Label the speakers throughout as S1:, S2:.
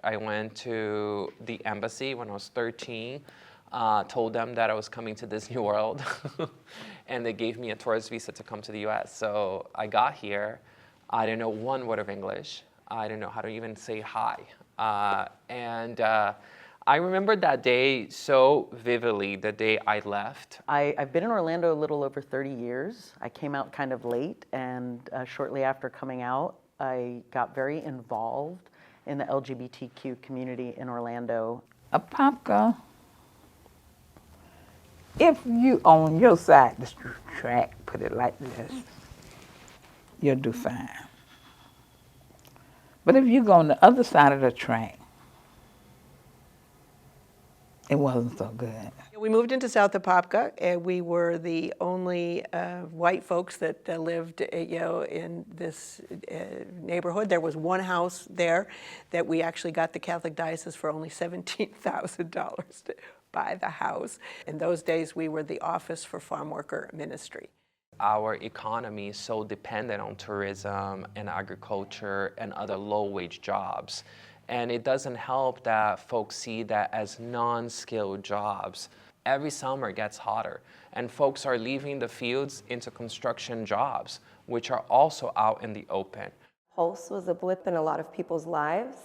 S1: I went to the embassy when I was 13, told them that I was coming to Disney World, and they gave me a tourist visa to come to the US. So I got here. I didn't know one word of English. I didn't know how to even say hi. I remember that day so vividly, the day I left.
S2: I've been in Orlando a little over 30 years. I came out kind of late, and shortly after coming out, I got very involved in the LGBTQ community in Orlando.
S3: Apopka, if you on your side of the track, put it like this, you'll do fine. But if you go on the other side of the track, it wasn't so good.
S4: We moved into South Apopka, and we were the only white folks that lived, in this neighborhood. There was one house there that we actually got the Catholic Diocese for only $17,000 to buy the house. In those days, we were the Office for Farm Worker Ministry.
S1: Our economy is so dependent on tourism and agriculture and other low-wage jobs. And it doesn't help that folks see that as non-skilled jobs. Every summer it gets hotter, and folks are leaving the fields into construction jobs, which are also out in the open.
S5: Pulse was a blip in a lot of people's lives,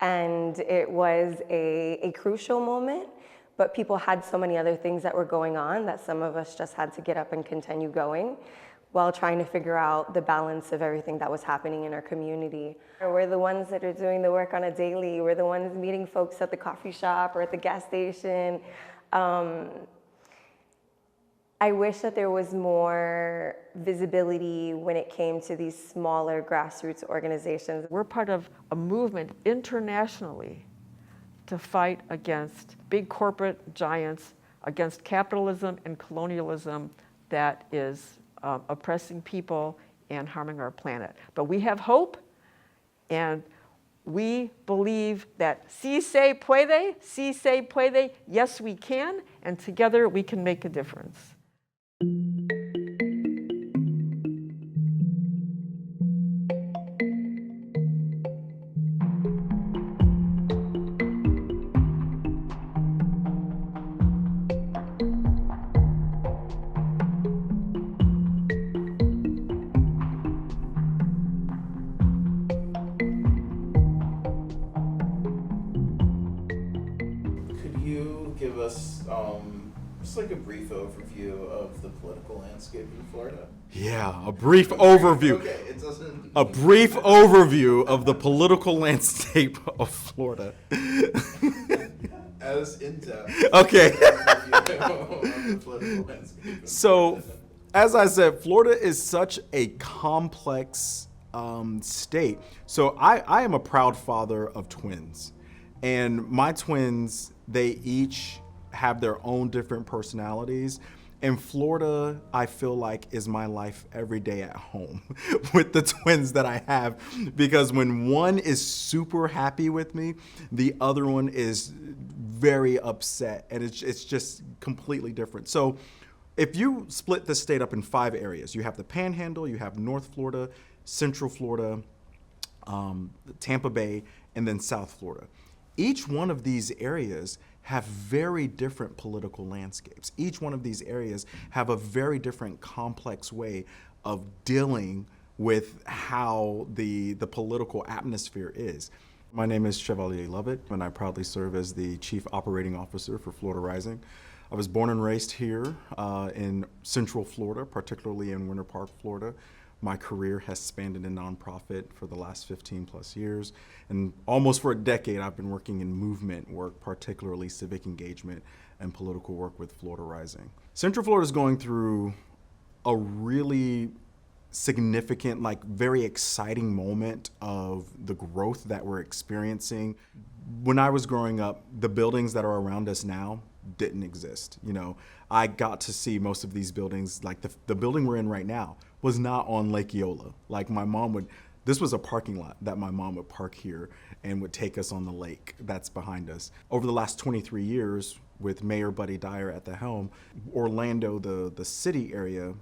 S5: and it was a crucial moment, but people had so many other things that were going on that some of us just had to get up and continue going while trying to figure out the balance of everything that was happening in our community. We're the ones that are doing the work on a daily. We're the ones meeting folks at the coffee shop or at the gas station. I wish that there was more visibility when it came to these smaller grassroots organizations.
S6: We're part of a movement internationally to fight against big corporate giants, against capitalism and colonialism that is oppressing people and harming our planet. But we have hope, and we believe that si se puede, yes we can, and together we can make a difference.
S7: Give us just like a brief overview of the political landscape in Florida?
S8: Yeah, a brief overview.
S7: Okay, it doesn't.
S8: A brief overview of the political landscape of Florida.
S7: As in depth.
S8: Okay.
S7: The political landscape.
S8: So, as I said, Florida is such a complex state. So I am a proud father of twins, and my twins, they each have their own different personalities. And Florida, I feel like, is my life every day at home with the twins that I have, because when one is super happy with me, the other one is very upset, and it's just completely different. So if you split the state up in 5 areas, you have the Panhandle, you have North Florida, Central Florida, Tampa Bay, and then South Florida. Each one of these areas have very different political landscapes. Each one of these areas have a very different complex way of dealing with how the political atmosphere is. My name is Chevalier Lovett, and I proudly serve as the Chief Operating Officer for Florida Rising. I was born and raised here in Central Florida, particularly in Winter Park, Florida. My career has spanned in a nonprofit for the last 15 plus years. And almost for a decade, I've been working in movement work, particularly civic engagement and political work with Florida Rising. Central Florida is going through a really significant, very exciting moment of the growth that we're experiencing. When I was growing up, the buildings that are around us now didn't exist. I got to see most of these buildings, like the building we're in right now was not on Lake Eola. This was a parking lot that my mom would park here and would take us on the lake that's behind us. Over the last 23 years, with Mayor Buddy Dyer at the helm, Orlando, the city area,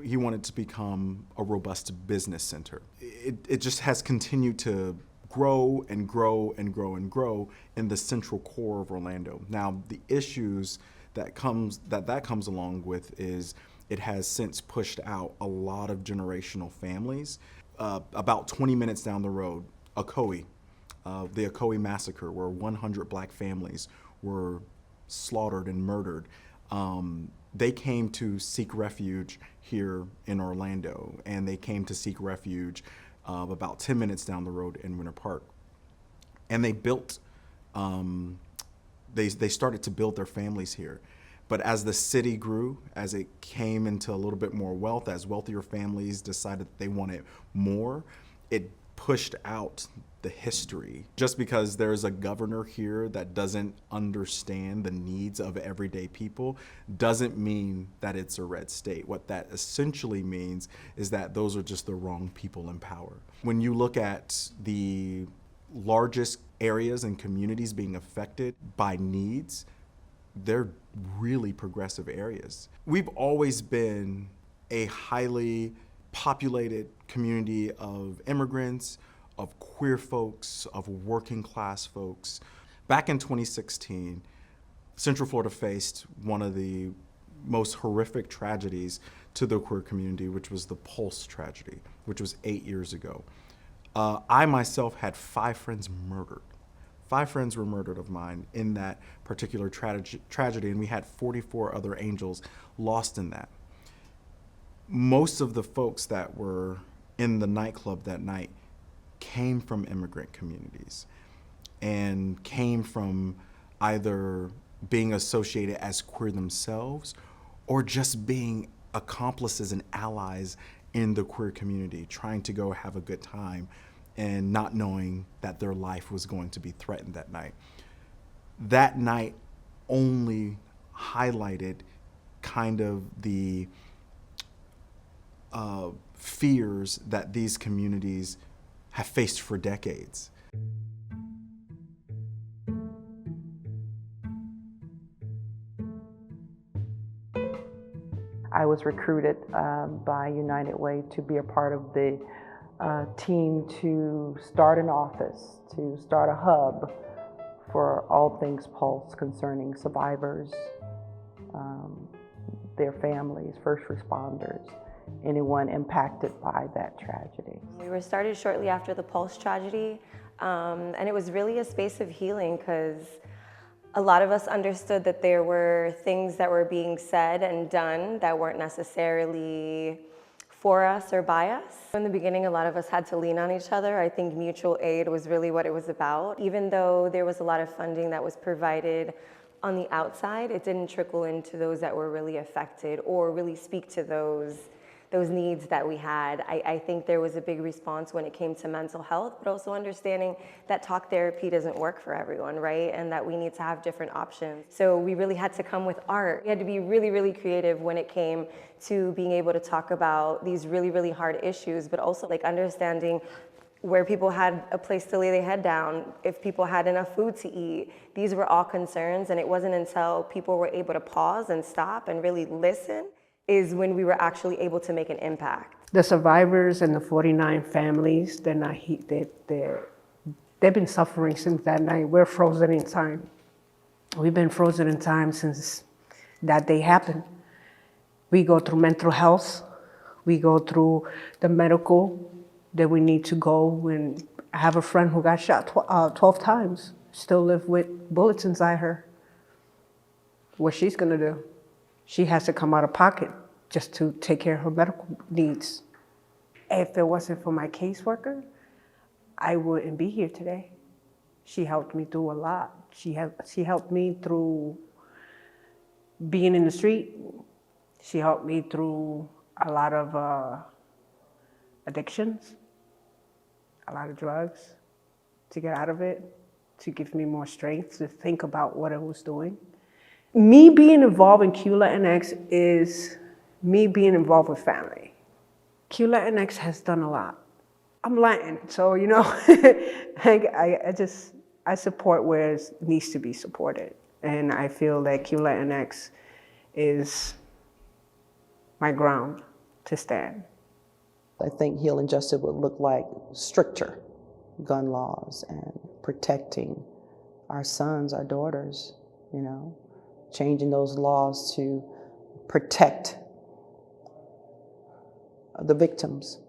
S8: he wanted to become a robust business center. It just has continued to grow and grow and grow and grow in the central core of Orlando. Now, the issues that comes along with is it has since pushed out a lot of generational families. About 20 minutes down the road, Ocoee, the Ocoee massacre, where 100 black families were slaughtered and murdered. They came to seek refuge here in Orlando, and they came to seek refuge about 10 minutes down the road in Winter Park. And they built, they started to build their families here. But as the city grew, as it came into a little bit more wealth, as wealthier families decided that they wanted more, it pushed out the history. Just because there's a governor here that doesn't understand the needs of everyday people doesn't mean that it's a red state. What that essentially means is that those are just the wrong people in power. When you look at the largest areas and communities being affected by needs, they're really progressive areas. We've always been a highly populated community of immigrants, of queer folks, of working class folks. Back in 2016, Central Florida faced one of the most horrific tragedies to the queer community, which was the Pulse tragedy, which was 8 years ago. I myself had 5 friends murdered. 5 friends were murdered of mine in that particular tragedy, and we had 44 other angels lost in that. Most of the folks that were in the nightclub that night came from immigrant communities and came from either being associated as queer themselves or just being accomplices and allies in the queer community, trying to go have a good time and not knowing that their life was going to be threatened that night. That night only highlighted kind of the fears that these communities have faced for decades.
S2: I was recruited by United Way to be a part of the team to start an office, to start a hub for all things Pulse concerning survivors, their families, first responders, anyone impacted by that tragedy.
S5: We were started shortly after the Pulse tragedy, and it was really a space of healing because a lot of us understood that there were things that were being said and done that weren't necessarily for us or by us. From the beginning, a lot of us had to lean on each other. I think mutual aid was really what it was about. Even though there was a lot of funding that was provided on the outside, it didn't trickle into those that were really affected or really speak to those needs that we had. I think there was a big response when it came to mental health, but also understanding that talk therapy doesn't work for everyone, right? And that we need to have different options. So we really had to come with art. We had to be really, really creative when it came to being able to talk about these really, really hard issues, but also like understanding where people had a place to lay their head down, if people had enough food to eat. These were all concerns, and it wasn't until people were able to pause and stop and really listen is when we were actually able to make an impact.
S3: The survivors and the 49 families, they've been suffering since that night. We're frozen in time. We've been frozen in time since that day happened. We go through mental health. We go through the medical that we need to go. And I have a friend who got shot 12 times, still live with bullets inside her. What she's gonna do? She has to come out of pocket just to take care of her medical needs. If it wasn't for my caseworker, I wouldn't be here today. She helped me through a lot. She helped me through being in the street. She helped me through a lot of addictions, a lot of drugs, to get out of it, to give me more strength to think about what I was doing. Me being involved in Q Latinx is me being involved with family. Q Latinx has done a lot. I'm Latin, so you know, I support where it needs to be supported. And I feel that Q Latinx is my ground to stand.
S9: I think healing justice would look like stricter gun laws and protecting our sons, our daughters, changing those laws to protect the victims,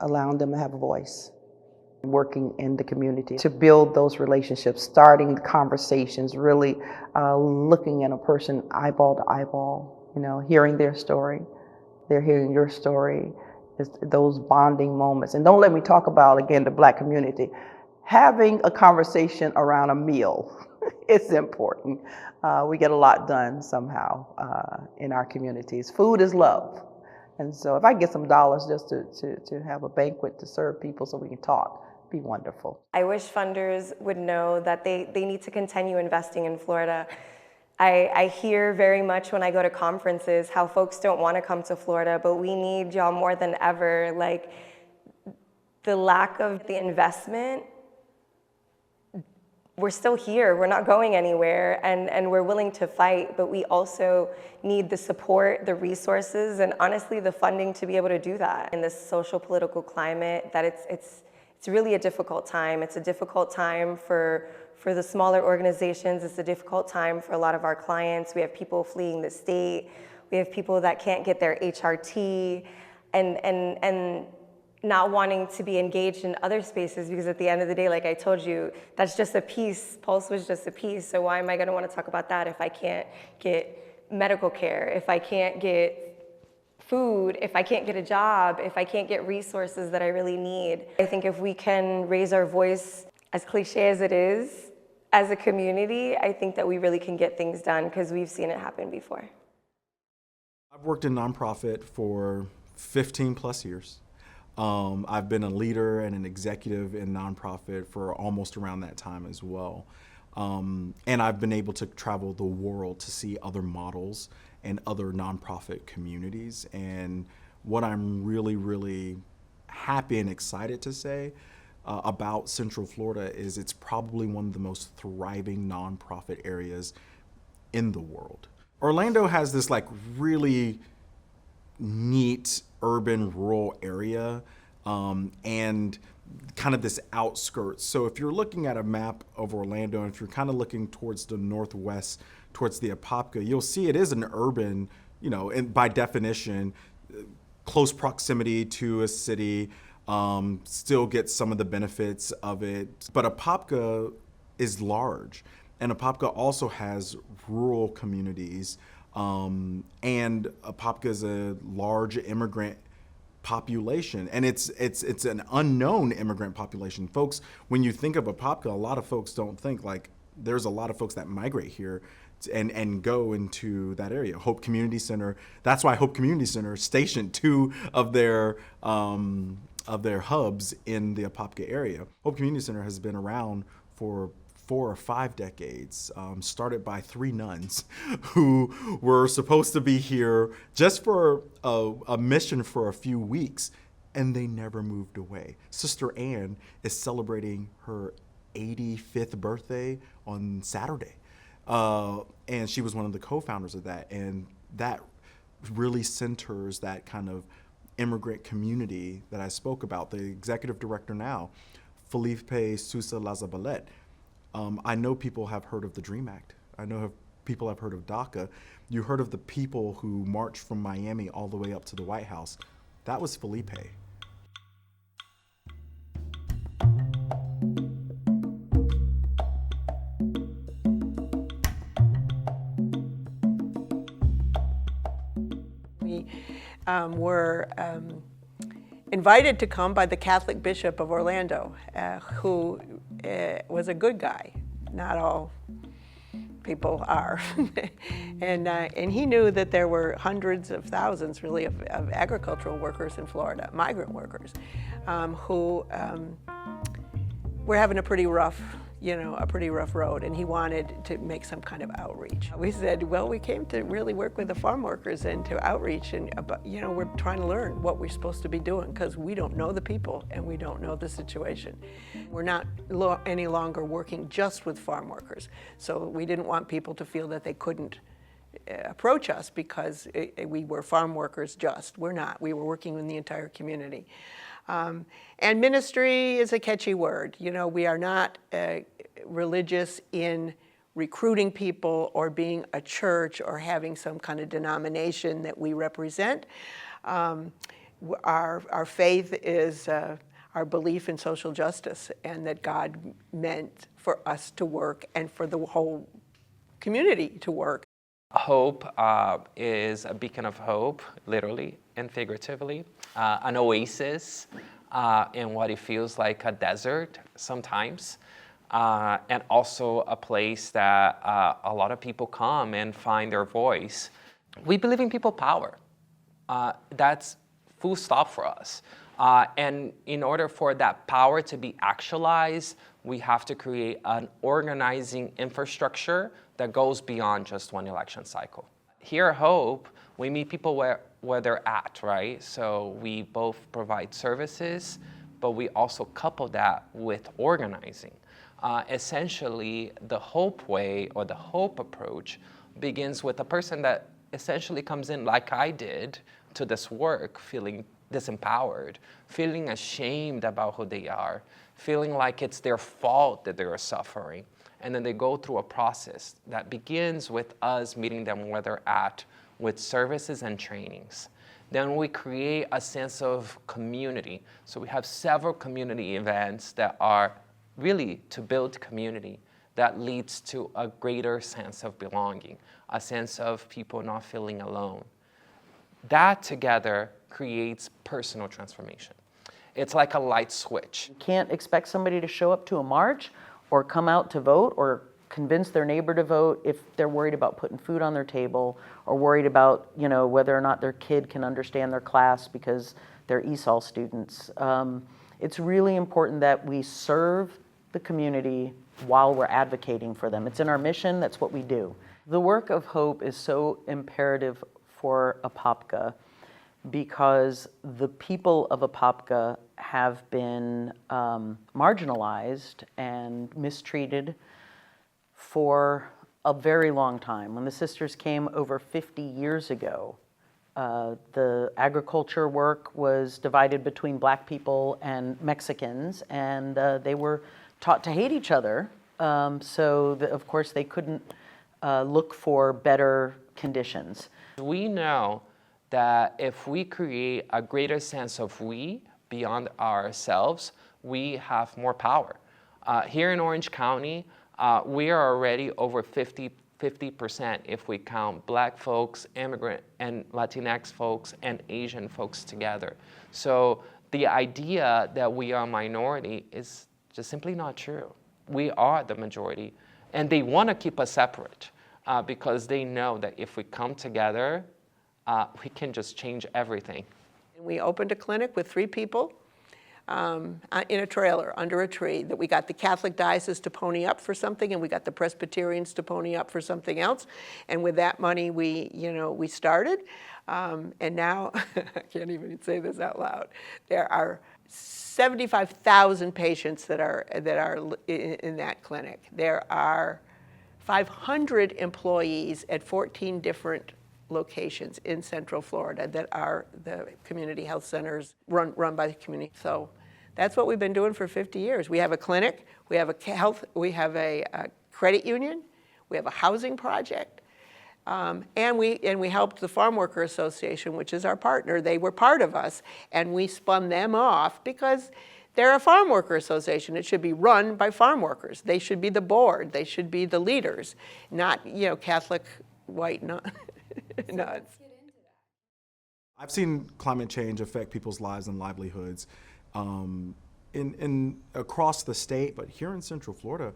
S9: allowing them to have a voice. Working in the community to build those relationships, starting the conversations, really looking at a person eyeball to eyeball, hearing their story, they're hearing your story, those bonding moments. And don't let me talk about, again, the Black community. Having a conversation around a meal is important. We get a lot done somehow in our communities. Food is love. And so if I get some dollars just to have a banquet to serve people so we can talk, it'd be wonderful.
S5: I wish funders would know that they need to continue investing in Florida. I hear very much when I go to conferences how folks don't want to come to Florida, but we need y'all more than ever. Like, the lack of the investment, we're still here, we're not going anywhere, and we're willing to fight, but we also need the support, the resources, and honestly the funding to be able to do that. In this social political climate, that it's really a difficult time. It's a difficult time for the smaller organizations. It's a difficult time for a lot of our clients. We have people fleeing the state. We have people that can't get their HRT and not wanting to be engaged in other spaces, because at the end of the day, like I told you, that's just a piece. Pulse was just a piece. So why am I gonna wanna talk about that if I can't get medical care, if I can't get food, if I can't get a job, if I can't get resources that I really need? I think if we can raise our voice, as cliche as it is, as a community, I think that we really can get things done, because we've seen it happen before.
S8: I've worked in nonprofit for 15 plus years. I've been a leader and an executive in nonprofit for almost around that time as well. And I've been able to travel the world to see other models and other nonprofit communities. And what I'm really, really happy and excited to say about Central Florida is it's probably one of the most thriving nonprofit areas in the world. Orlando has this like really neat urban rural area and kind of this outskirts. So if you're looking at a map of Orlando, and if you're kind of looking towards the northwest, towards the Apopka, you'll see it is an urban, and by definition, close proximity to a city, still gets some of the benefits of it. But Apopka is large, and Apopka also has rural communities. And Apopka is a large immigrant population, and it's an unknown immigrant population. Folks, when you think of Apopka, a lot of folks don't think like there's a lot of folks that migrate here and go into that area. Hope Community Center, that's why Hope Community Center stationed two of their hubs in the Apopka area. Hope Community Center has been around for 4 or 5 decades, started by 3 nuns who were supposed to be here just for a mission for a few weeks, and they never moved away. Sister Ann is celebrating her 85th birthday on Saturday, and she was one of the co-founders of that, and that really centers that kind of immigrant community that I spoke about. The executive director now, Felipe Sousa Lazaballet. I know people have heard of the DREAM Act. I know people have heard of DACA. You heard of the people who marched from Miami all the way up to the White House. That was Felipe.
S4: We were invited to come by the Catholic Bishop of Orlando, who was a good guy. Not all people are. and he knew that there were hundreds of thousands, really, of agricultural workers in Florida, migrant workers, who were having a pretty rough road, and he wanted to make some kind of outreach. We said, well, we came to really work with the farm workers and to outreach, and we're trying to learn what we're supposed to be doing, because we don't know the people and we don't know the situation. We're not any longer working just with farm workers, so we didn't want people to feel that they couldn't approach us because we were farm workers just. We're not. We were working in the entire community. And ministry is a catchy word. You know, we are not religious in recruiting people or being a church or having some kind of denomination that we represent. Our faith is our belief in social justice, and that God meant for us to work and for the whole community to work.
S1: Hope is a beacon of hope, literally and figuratively, an oasis in what it feels like a desert sometimes, and also a place that a lot of people come and find their voice. We believe in people power. That's full stop for us. And in order for that power to be actualized, we have to create an organizing infrastructure that goes beyond just one election cycle. Here at Hope, we meet people where they're at, right? So we both provide services, but we also couple that with organizing. Essentially, the Hope way or the Hope approach begins with a person that essentially comes in like I did to this work feeling disempowered, feeling ashamed about who they are, feeling like it's their fault that they are suffering. And then they go through a process that begins with us meeting them where they're at with services and trainings. Then we create a sense of community. So we have several community events that are really to build community that leads to a greater sense of belonging, a sense of people not feeling alone. That together creates personal transformation. It's like a light switch.
S2: You can't expect somebody to show up to a march or come out to vote or convince their neighbor to vote if they're worried about putting food on their table or worried about, you know, whether or not their kid can understand their class because they're ESOL students. It's really important that we serve the community while we're advocating for them. It's in our mission, that's what we do. The work of Hope is so imperative for Apopka because the people of Apopka have been marginalized and mistreated for a very long time. When the sisters came over 50 years ago, the agriculture work was divided between Black people and Mexicans, and they were taught to hate each other. Of course, they couldn't look for better conditions.
S1: We know that if we create a greater sense of we beyond ourselves, we have more power. Here in Orange County, we are already over 50% if we count Black folks, immigrant and Latinx folks, and Asian folks together. So the idea that we are a minority is just simply not true. We are the majority, and they want to keep us separate because they know that if we come together, we can just change everything.
S4: We opened a clinic with 3 people in a trailer under a tree. That we got the Catholic diocese to pony up for something, and we got the Presbyterians to pony up for something else. And with that money, we started. And now, I can't even say this out loud. There are 75,000 patients that are in that clinic. There are 500 employees at 14 different locations in Central Florida that are the community health centers run by the community. So that's what we've been doing for 50 years. We have a clinic, we have a credit union, we have a housing project, and we helped the Farm Workers Association, which is our partner. They were part of us, and we spun them off because they're a farm worker association. It should be run by farm workers. They should be the board. They should be the leaders, not Catholic white nuns.
S8: I've seen climate change affect people's lives and livelihoods in across the state, but here in Central Florida,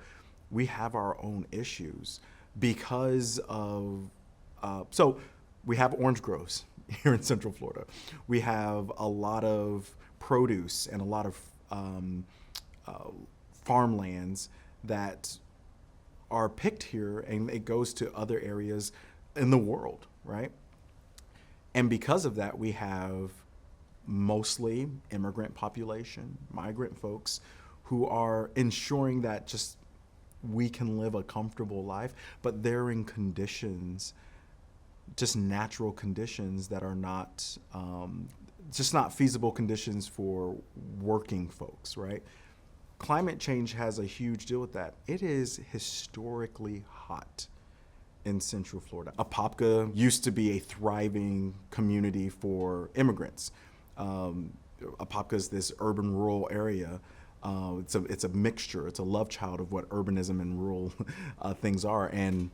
S8: we have our own issues because of, so we have orange groves here in Central Florida. We have a lot of produce and a lot of farmlands that are picked here, and it goes to other areas in the world, right? And because of that, we have mostly immigrant population, migrant folks who are ensuring that just we can live a comfortable life, but they're in conditions, just natural conditions that are not just not feasible conditions for working folks, right? Climate change has a huge deal with that. It is historically hot in Central Florida. Apopka used to be a thriving community for immigrants. Apopka is this urban rural area. It's a mixture. It's a love child of what urbanism and rural things are. And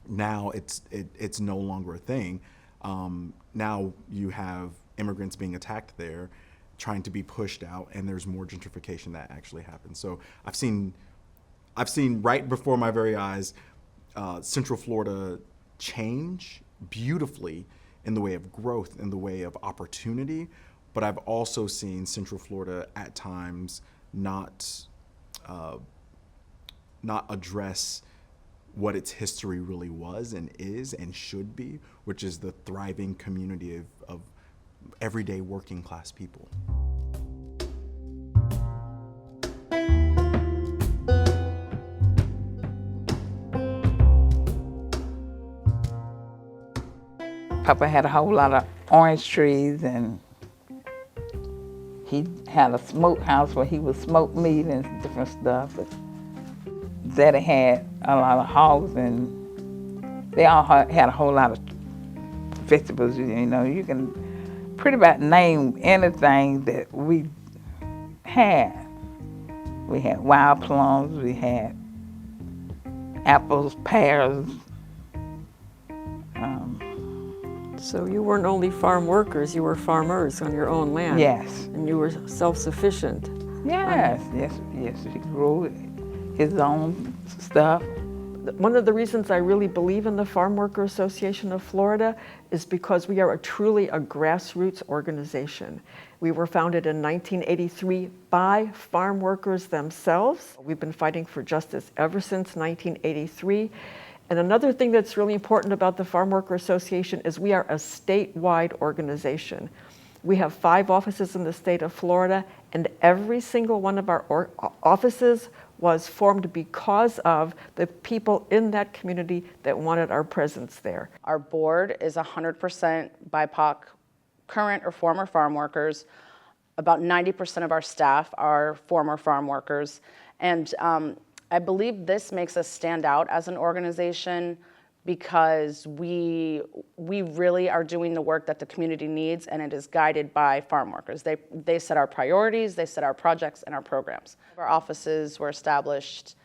S8: now it's no longer a thing. Now you have immigrants being attacked there, trying to be pushed out, and there's more gentrification that actually happens. So I've seen right before my very eyes Central Florida change beautifully in the way of growth, in the way of opportunity, but I've also seen Central Florida at times not address what its history really was and is and should be, which is the thriving community of everyday working class people.
S10: Papa had a whole lot of orange trees, and he had a smokehouse where he would smoke meat and different stuff. But Zeta had a lot of hogs, and they all had a whole lot of vegetables. You know, you can pretty much name anything that we had. We had wild plums, we had apples, pears.
S6: So you weren't only farm workers, you were farmers on your own land.
S10: Yes.
S6: And you were self-sufficient.
S10: Yes, he grew his own stuff.
S6: One of the reasons I really believe in the Farm Worker Association of Florida is because we are truly a grassroots organization. We were founded in 1983 by farm workers themselves. We've been fighting for justice ever since 1983. And another thing that's really important about the Farm Worker Association is we are a statewide organization. We have 5 offices in the state of Florida, and every single one of our offices was formed because of the people in that community that wanted our presence there.
S11: Our board is 100% BIPOC, current or former farm workers. About 90% of our staff are former farm workers. And I believe this makes us stand out as an organization because we really are doing the work that the community needs, and it is guided by farm workers. They set our priorities, they set our projects and our programs. Our offices were established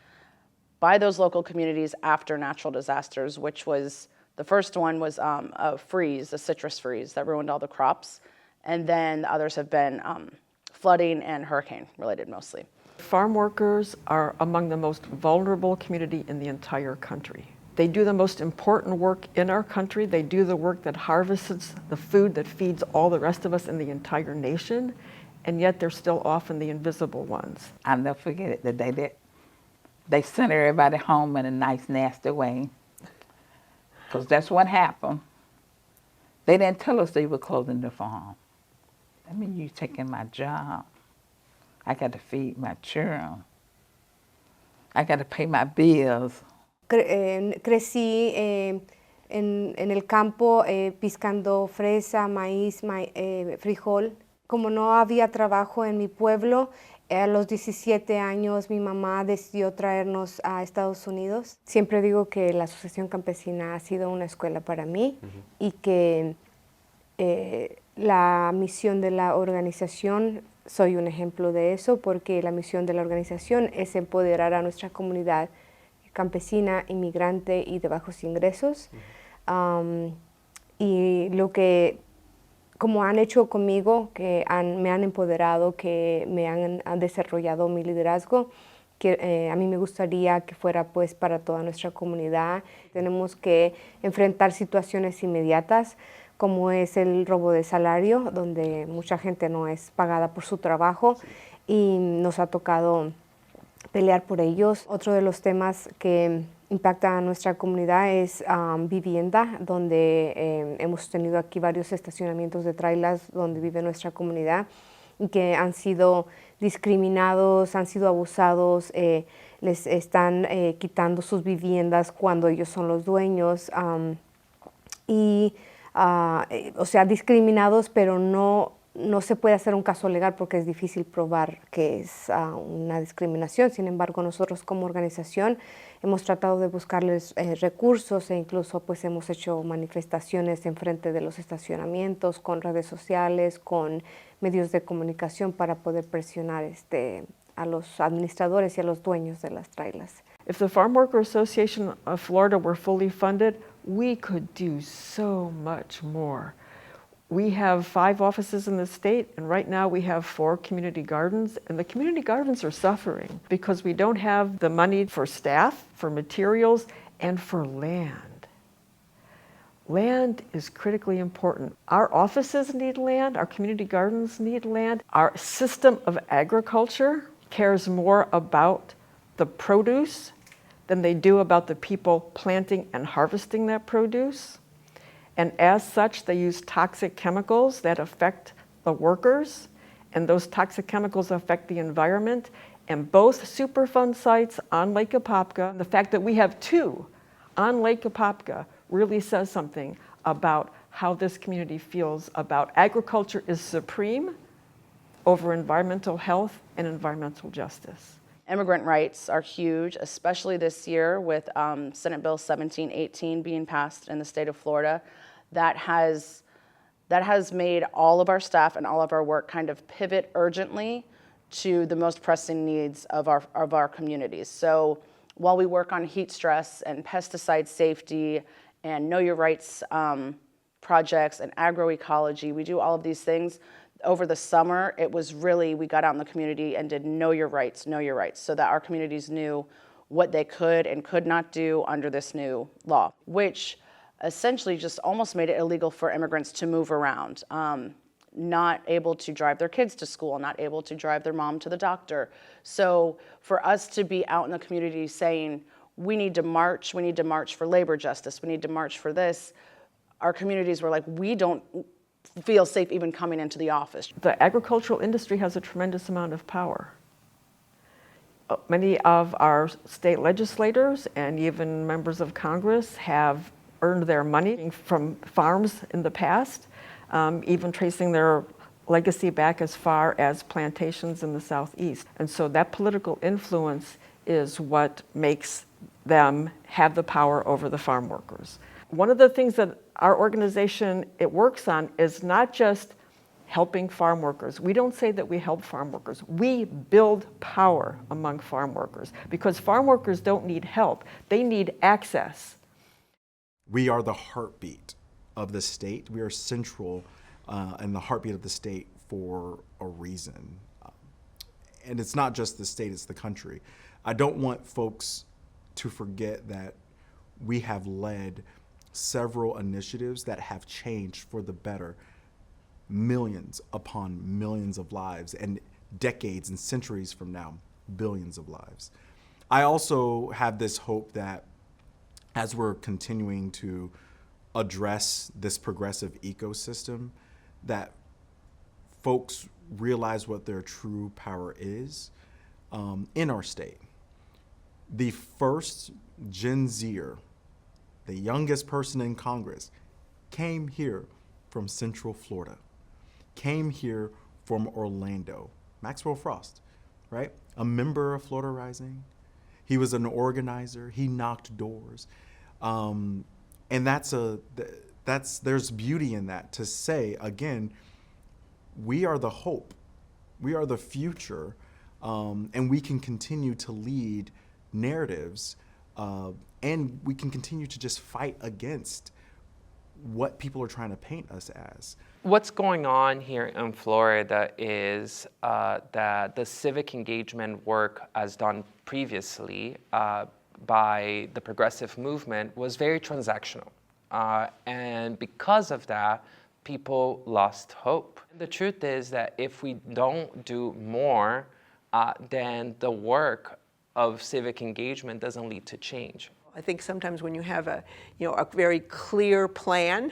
S11: by those local communities after natural disasters, which was, the first one was a freeze, a citrus freeze that ruined all the crops. And then the others have been flooding and hurricane related mostly.
S6: Farm workers are among the most vulnerable community in the entire country. They do the most important work in our country. They do the work that harvests the food that feeds all the rest of us in the entire nation, and yet they're still often the invisible ones.
S10: I'll never forget it, the day that they sent everybody home in a nice, nasty way, because that's what happened. They didn't tell us they were closing the farm. I mean, you taking my job. I got to feed my children. I got to pay my bills.
S12: Crecí en el campo piscando fresa, maíz, frijol. Como no había trabajo en mi pueblo, a los 17 años mi mamá decidió traernos a Estados Unidos. Siempre digo que la Asociación Campesina ha sido una escuela para mí y que la misión de la organización, soy un ejemplo de eso, porque la misión de la organización es empoderar a nuestra comunidad campesina, inmigrante y de bajos ingresos. Y lo que, como han hecho conmigo, que me han empoderado, que me han desarrollado mi liderazgo, que a mí me gustaría que fuera pues para toda nuestra comunidad. Tenemos que enfrentar situaciones inmediatas, como es el robo de salario, donde mucha gente no es pagada por su trabajo y nos ha tocado pelear por ellos. Otro de los temas que impacta a nuestra comunidad es vivienda, donde hemos tenido aquí varios estacionamientos de trailers donde vive nuestra comunidad y que han sido discriminados, han sido abusados, les están quitando sus viviendas cuando ellos son los dueños o sea, discriminados, pero no no se puede hacer un caso legal porque es difícil probar que es una discriminación. Sin embargo, nosotros como organización hemos tratado de buscarles recursos e incluso pues hemos hecho manifestaciones en frente de los estacionamientos, con redes sociales, con medios de comunicación para poder presionar a los administradores y a los dueños de las trailers.
S6: If the Farm Worker Association of Florida were fully funded, we could do so much more. We have 5 offices in the state, and right now we have 4 community gardens, and the community gardens are suffering because we don't have the money for staff, for materials, and for land. Land is critically important. Our offices need land, our community gardens need land. Our system of agriculture cares more about the produce than they do about the people planting and harvesting that produce. And as such, they use toxic chemicals that affect the workers, and those toxic chemicals affect the environment. And both Superfund sites on Lake Apopka, the fact that we have 2 on Lake Apopka really says something about how this community feels about agriculture is supreme over environmental health and environmental justice.
S11: Immigrant rights are huge, especially this year with Senate Bill 1718 being passed in the state of Florida. That has made all of our staff and all of our work kind of pivot urgently to the most pressing needs of our communities. So while we work on heat stress and pesticide safety and know your rights projects and agroecology, we do all of these things. Over the summer, it was really, we got out in the community and did know your rights, so that our communities knew what they could and could not do under this new law, which essentially just almost made it illegal for immigrants to move around, not able to drive their kids to school, not able to drive their mom to the doctor. So for us to be out in the community saying, we need to march for labor justice, we need to march for this, our communities were like, we don't feel safe even coming into the office.
S6: The agricultural industry has a tremendous amount of power. Many of our state legislators and even members of Congress have earned their money from farms in the past, even tracing their legacy back as far as plantations in the Southeast. And so that political influence is what makes them have the power over the farm workers. One of the things that our organization works on is not just helping farm workers. We don't say that we help farm workers. We build power among farm workers because farm workers don't need help. They need access.
S8: We are the heartbeat of the state. We are central and the heartbeat of the state for a reason. And it's not just the state, it's the country. I don't want folks to forget that we have led several initiatives that have changed for the better millions upon millions of lives, and decades and centuries from now, billions of lives. I also have this hope that as we're continuing to address this progressive ecosystem, that folks realize what their true power is in our state. The first Gen Zer, the youngest person in Congress, came here from Central Florida, came here from Orlando. Maxwell Frost, right? A member of Florida Rising. He was an organizer. He knocked doors. And there's beauty in that to say, again, we are the hope. We are the future. And we can continue to lead narratives and we can continue to just fight against what people are trying to paint us as.
S1: What's going on here in Florida is that the civic engagement work as done previously by the progressive movement was very transactional. And because of that, people lost hope. The truth is that if we don't do more, then the work of civic engagement doesn't lead to change.
S4: I think sometimes when you have a very clear plan,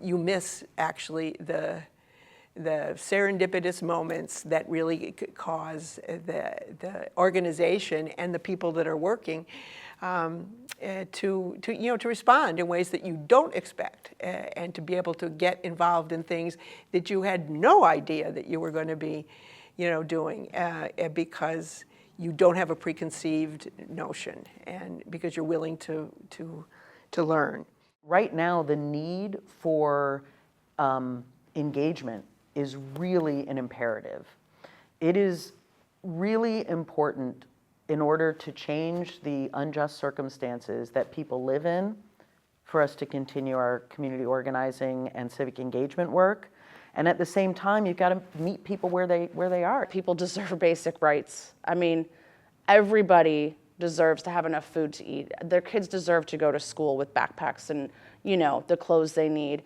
S4: you miss actually the serendipitous moments that really cause the organization and the people that are working to respond in ways that you don't expect, and to be able to get involved in things that you had no idea that you were going to be, doing, because you don't have a preconceived notion, and because you're willing to learn.
S2: Right now, the need for engagement is really an imperative. It is really important in order to change the unjust circumstances that people live in for us to continue our community organizing and civic engagement work. And at the same time, you've got to meet people where they are.
S11: People deserve basic rights. I mean, everybody deserves to have enough food to eat. Their kids deserve to go to school with backpacks and, the clothes they need.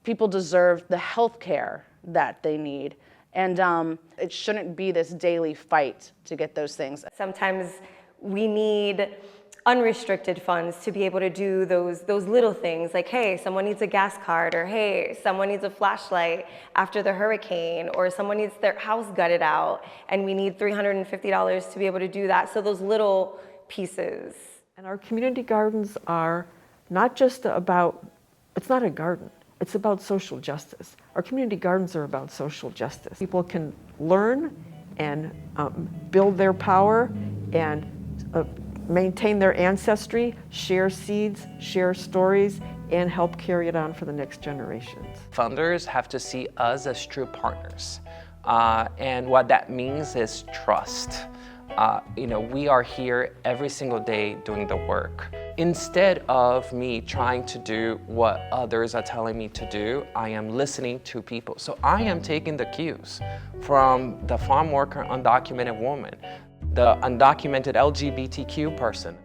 S11: People deserve the health care that they need. And it shouldn't be this daily fight to get those things.
S5: Sometimes we need unrestricted funds to be able to do those little things, like, hey, someone needs a gas card, or hey, someone needs a flashlight after the hurricane, or someone needs their house gutted out, and we need $350 to be able to do that. So those little pieces.
S6: And our community gardens are not just about, it's not a garden, it's about social justice. Our community gardens are about social justice. People can learn and build their power and maintain their ancestry, share seeds, share stories, and help carry it on for the next generations.
S1: Funders have to see us as true partners. And what that means is trust. We are here every single day doing the work. Instead of me trying to do what others are telling me to do, I am listening to people. So I am taking the cues from the farm worker, undocumented woman, the undocumented LGBTQ person,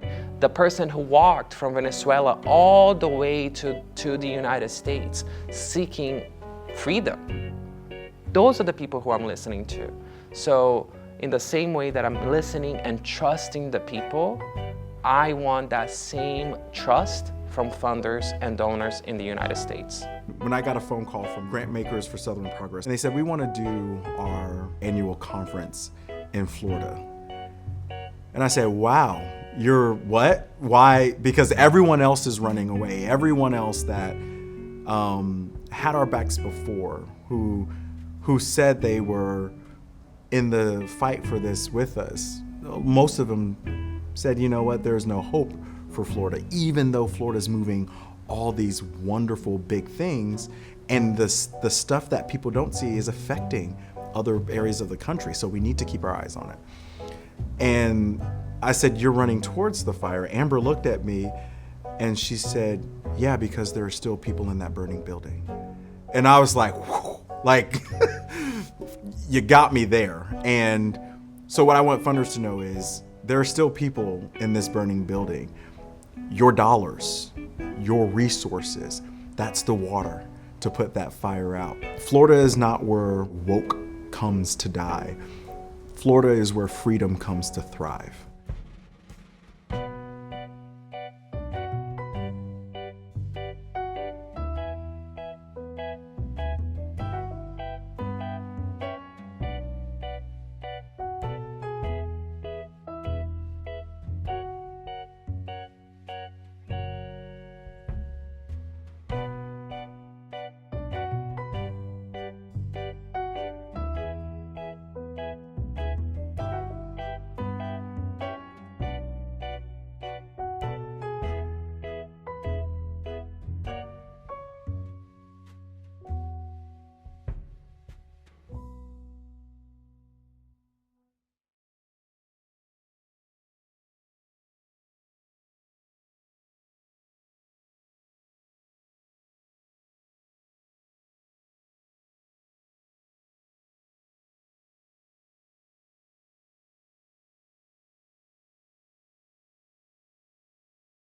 S1: the person who walked from Venezuela all the way to the United States seeking freedom. Those are the people who I'm listening to. So in the same way that I'm listening and trusting the people, I want that same trust from funders and donors in the United States.
S8: When I got a phone call from Grantmakers for Southern Progress, and they said, we want to do our annual conference in Florida. And I said, wow, you're what? Why? Because everyone else is running away. Everyone else that had our backs before, who said they were in the fight for this with us, most of them said, you know what, there's no hope for Florida, even though Florida's moving all these wonderful big things, and the stuff that people don't see is affecting other areas of the country, so we need to keep our eyes on it. And I said, you're running towards the fire. Amber looked at me and she said, yeah, because there are still people in that burning building. And I was like, whew, like, you got me there. And so what I want funders to know is there are still people in this burning building. Your dollars, your resources, that's the water to put that fire out. Florida is not where woke comes to die. Florida is where freedom comes to thrive.